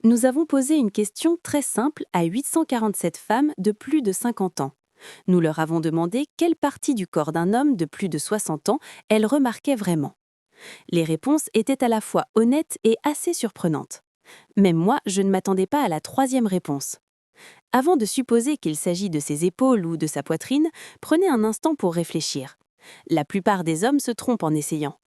Nous avons posé une question très simple à 847 femmes de plus de 50 ans. Nous leur avons demandé quelle partie du corps d'un homme de plus de 60 ans elles remarquaient vraiment. Les réponses étaient à la fois honnêtes et assez surprenantes. Même moi, je ne m'attendais pas à la troisième réponse. Avant de supposer qu'il s'agit de ses épaules ou de sa poitrine, prenez un instant pour réfléchir. La plupart des hommes se trompent en essayant.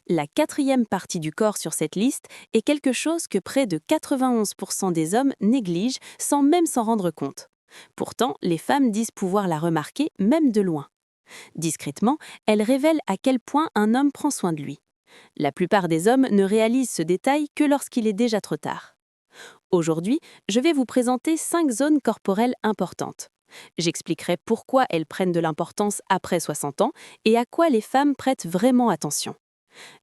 La quatrième partie du corps sur cette liste est quelque chose que près de 91% des hommes négligent sans même s'en rendre compte. Pourtant, les femmes disent pouvoir la remarquer même de loin. Discrètement, elles révèlent à quel point un homme prend soin de lui. La plupart des hommes ne réalisent ce détail que lorsqu'il est déjà trop tard. Aujourd'hui, je vais vous présenter 5 zones corporelles importantes. J'expliquerai pourquoi elles prennent de l'importance après 60 ans et à quoi les femmes prêtent vraiment attention.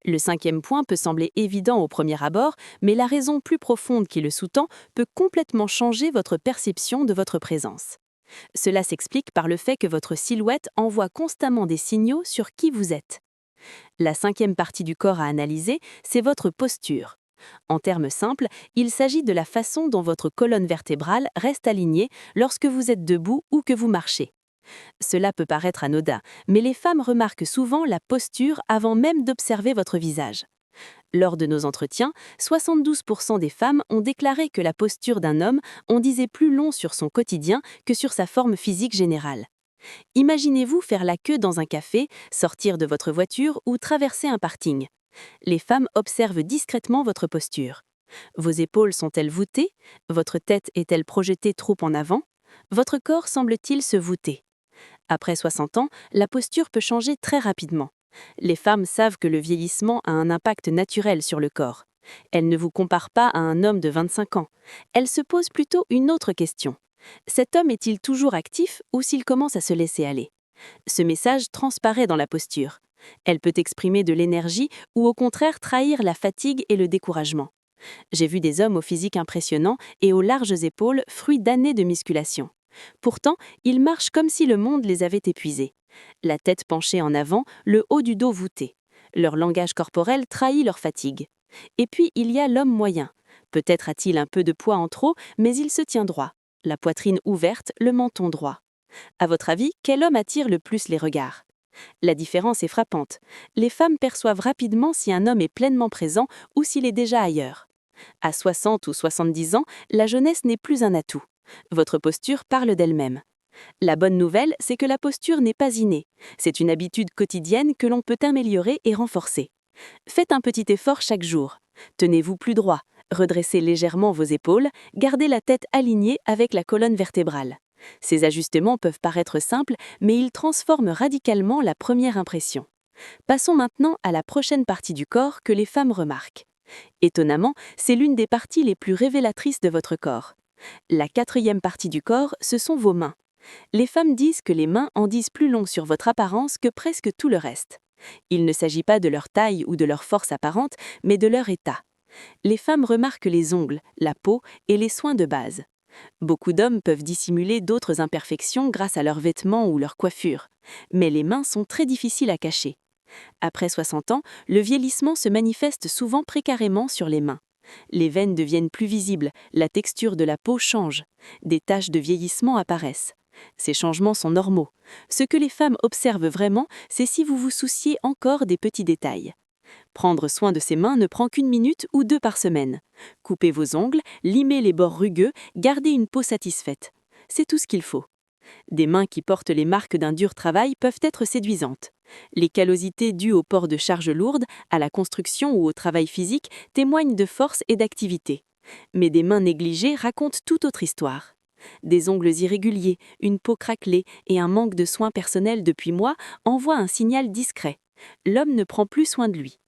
Le cinquième point peut sembler évident au premier abord, mais la raison plus profonde qui le sous-tend peut complètement changer votre perception de votre présence. Cela s'explique par le fait que votre silhouette envoie constamment des signaux sur qui vous êtes. La cinquième partie du corps à analyser, c'est votre posture. En termes simples, il s'agit de la façon dont votre colonne vertébrale reste alignée lorsque vous êtes debout ou que vous marchez. Cela peut paraître anodin, mais les femmes remarquent souvent la posture avant même d'observer votre visage. Lors de nos entretiens, 72% des femmes ont déclaré que la posture d'un homme en disait plus long sur son quotidien que sur sa forme physique générale. Imaginez-vous faire la queue dans un café, sortir de votre voiture ou traverser un parking. Les femmes observent discrètement votre posture. Vos épaules sont-elles voûtées? Votre tête est-elle projetée trop en avant? Votre corps semble-t-il se voûter? Après 60 ans, la posture peut changer très rapidement. Les femmes savent que le vieillissement a un impact naturel sur le corps. Elles ne vous comparent pas à un homme de 25 ans. Elles se posent plutôt une autre question. Cet homme est-il toujours actif ou s'il commence à se laisser aller? Ce message transparaît dans la posture. Elle peut exprimer de l'énergie ou au contraire trahir la fatigue et le découragement. J'ai vu des hommes au physique impressionnant et aux larges épaules, fruits d'années de musculation. Pourtant, ils marchent comme si le monde les avait épuisés. La tête penchée en avant, le haut du dos voûté. Leur langage corporel trahit leur fatigue. Et puis, il y a l'homme moyen. Peut-être a-t-il un peu de poids en trop, mais il se tient droit. La poitrine ouverte, le menton droit. À votre avis, quel homme attire le plus les regards? La différence est frappante. Les femmes perçoivent rapidement si un homme est pleinement présent ou s'il est déjà ailleurs. À 60 ou 70 ans, la jeunesse n'est plus un atout. Votre posture parle d'elle-même. La bonne nouvelle, c'est que la posture n'est pas innée. C'est une habitude quotidienne que l'on peut améliorer et renforcer. Faites un petit effort chaque jour. Tenez-vous plus droit, redressez légèrement vos épaules, gardez la tête alignée avec la colonne vertébrale. Ces ajustements peuvent paraître simples, mais ils transforment radicalement la première impression. Passons maintenant à la prochaine partie du corps que les femmes remarquent. Étonnamment, c'est l'une des parties les plus révélatrices de votre corps. La quatrième partie du corps, ce sont vos mains. Les femmes disent que les mains en disent plus long sur votre apparence que presque tout le reste. Il ne s'agit pas de leur taille ou de leur force apparente, mais de leur état. Les femmes remarquent les ongles, la peau et les soins de base. Beaucoup d'hommes peuvent dissimuler d'autres imperfections grâce à leurs vêtements ou leur coiffure, mais les mains sont très difficiles à cacher. Après 60 ans, le vieillissement se manifeste souvent précarement sur les mains. Les veines deviennent plus visibles, la texture de la peau change, des taches de vieillissement apparaissent. Ces changements sont normaux. Ce que les femmes observent vraiment, c'est si vous vous souciez encore des petits détails. Prendre soin de ses mains ne prend qu'une minute ou deux par semaine. Coupez vos ongles, limez les bords rugueux, gardez une peau satisfaite. C'est tout ce qu'il faut. Des mains qui portent les marques d'un dur travail peuvent être séduisantes. Les callosités dues au port de charges lourdes, à la construction ou au travail physique témoignent de force et d'activité. Mais des mains négligées racontent toute autre histoire. Des ongles irréguliers, une peau craquelée et un manque de soins personnels depuis mois envoient un signal discret. L'homme ne prend plus soin de lui.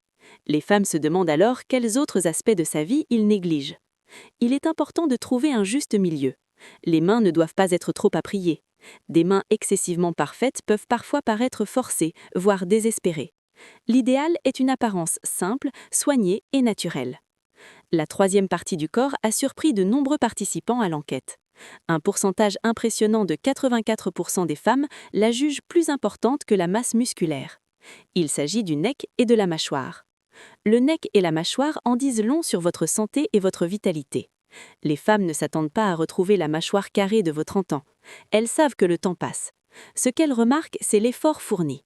Les femmes se demandent alors quels autres aspects de sa vie il néglige. Il est important de trouver un juste milieu. Les mains ne doivent pas être trop appriées. Des mains excessivement parfaites peuvent parfois paraître forcées, voire désespérées. L'idéal est une apparence simple, soignée et naturelle. La troisième partie du corps a surpris de nombreux participants à l'enquête. Un pourcentage impressionnant de 84% des femmes la jugent plus importante que la masse musculaire. Il s'agit du nec et de la mâchoire. Le nec et la mâchoire en disent long sur votre santé et votre vitalité. Les femmes ne s'attendent pas à retrouver la mâchoire carrée de vos 30 ans. Elles savent que le temps passe. Ce qu'elles remarquent, c'est l'effort fourni.